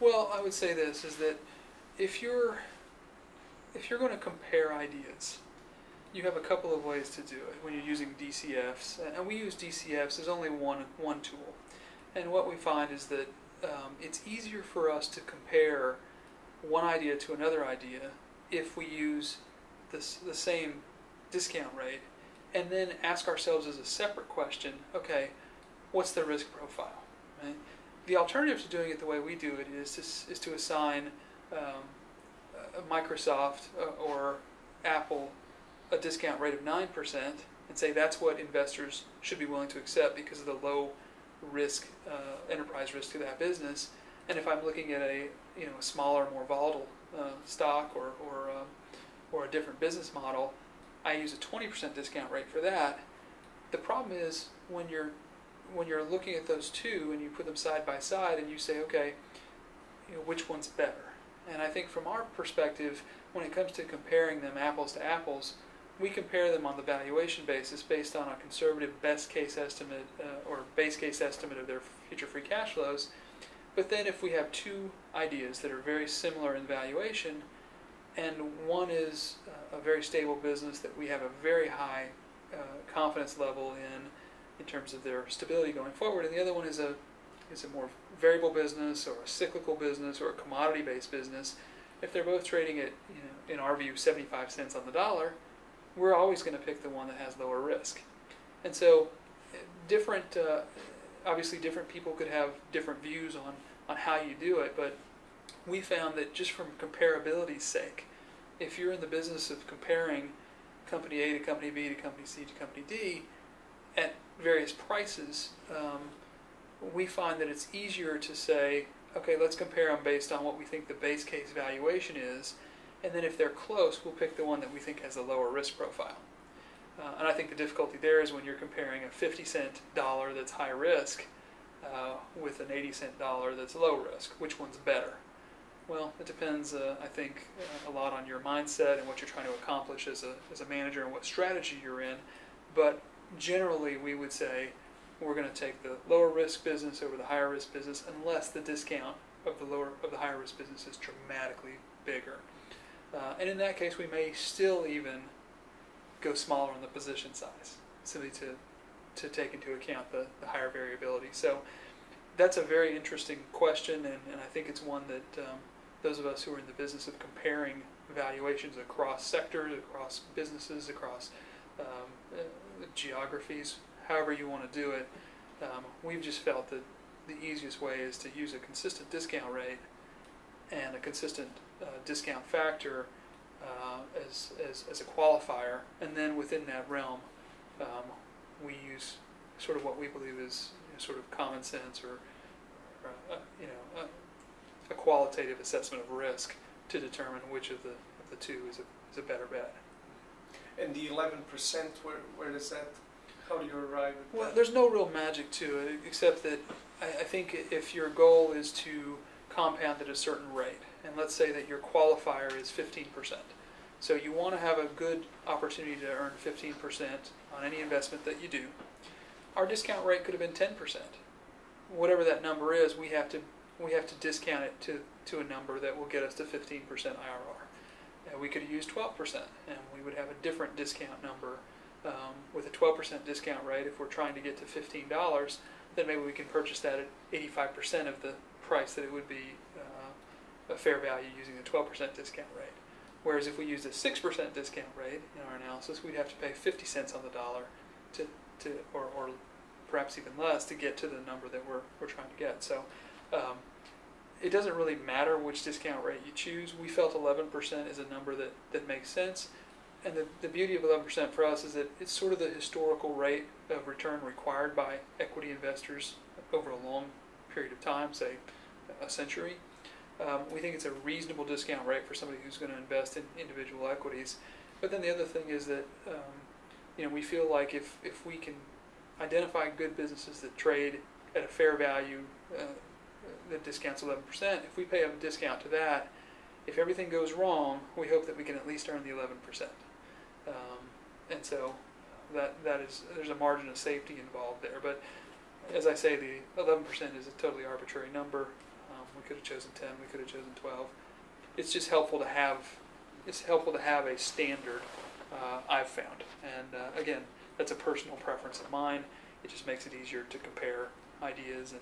Well, I would say this is that if you're going to compare ideas, you have a couple of ways to do it when you're using DCFs, and we use DCFs as only one tool. And what we find is that it's easier for us to compare one idea to another idea if we use the same discount rate, and then ask ourselves as a separate question, okay, what's the risk profile? Right? The alternative to doing it the way we do it is to assign Microsoft or Apple a discount rate of 9% and say that's what investors should be willing to accept because of the low risk, enterprise risk to that business. And if I'm looking at a smaller, more volatile stock or a different business model, I use a 20% discount rate for that. The problem is when you're looking at those two and you put them side by side and you say, okay, which one's better? And I think from our perspective, when it comes to comparing them apples to apples, we compare them on the valuation basis based on a conservative best case estimate or base case estimate of their future free cash flows. But then if we have two ideas that are very similar in valuation, and one is a very stable business that we have a very high confidence level in terms of their stability going forward, and the other one is a more variable business or a cyclical business or a commodity-based business, if they're both trading at, in our view, 75 cents on the dollar, we're always going to pick the one that has lower risk. And so obviously different people could have different views on how you do it, but we found that just from comparability's sake, if you're in the business of comparing company A to company B to company C to company D at various prices, we find that it's easier to say, okay, let's compare them based on what we think the base case valuation is, and then if they're close, we'll pick the one that we think has a lower risk profile. And I think the difficulty there is when you're comparing a 50-cent dollar that's high risk with an 80-cent dollar that's low risk. Which one's better? Well, it depends, I think, a lot on your mindset and what you're trying to accomplish as a manager and what strategy you're in. But generally, we would say we're going to take the lower risk business over the higher risk business unless the discount of the higher risk business is dramatically bigger. And in that case, we may still even go smaller on the position size, simply to take into account the higher variability. So that's a very interesting question, and I think it's one that those of us who are in the business of comparing valuations across sectors, across businesses, across geographies, however you want to do it, we've just felt that the easiest way is to use a consistent discount rate and a consistent discount factor as a qualifier, and then within that realm we use sort of what we believe is sort of common sense or a qualitative assessment of risk to determine which of the two is a better bet. And the 11%, where does that, how do you arrive at Well, that? there's no real magic to it, except that I think if your goal is to compound at a certain rate, and let's say that your qualifier is 15%, so you want to have a good opportunity to earn 15% on any investment that you do. Our discount rate could have been 10%. Whatever that number is, we have to discount it to a number that will get us to 15% IRR. We could have used 12%, and we would have a different discount number. With a 12% discount rate, if we're trying to get to $15, then maybe we can purchase that at 85% of the price that it would be a fair value using a 12% discount rate. Whereas if we used a 6% discount rate in our analysis, we'd have to pay 50 cents on the dollar or perhaps even less to get to the number that we're trying to get. So it doesn't really matter which discount rate you choose. We felt 11% is a number that makes sense. And the beauty of 11% for us is that it's sort of the historical rate of return required by equity investors over a long period of time, say a century. We think it's a reasonable discount rate for somebody who's going to invest in individual equities. But then the other thing is that we feel like if we can identify good businesses that trade at a fair value that discounts 11%, if we pay a discount to that, if everything goes wrong, we hope that we can at least earn the 11%. And so there's a margin of safety involved there. But as I say, the 11% is a totally arbitrary number. we could have chosen 10, we could have chosen 12. It's just helpful to have. It's helpful to have a standard. I've found, and again, that's a personal preference of mine. It just makes it easier to compare ideas and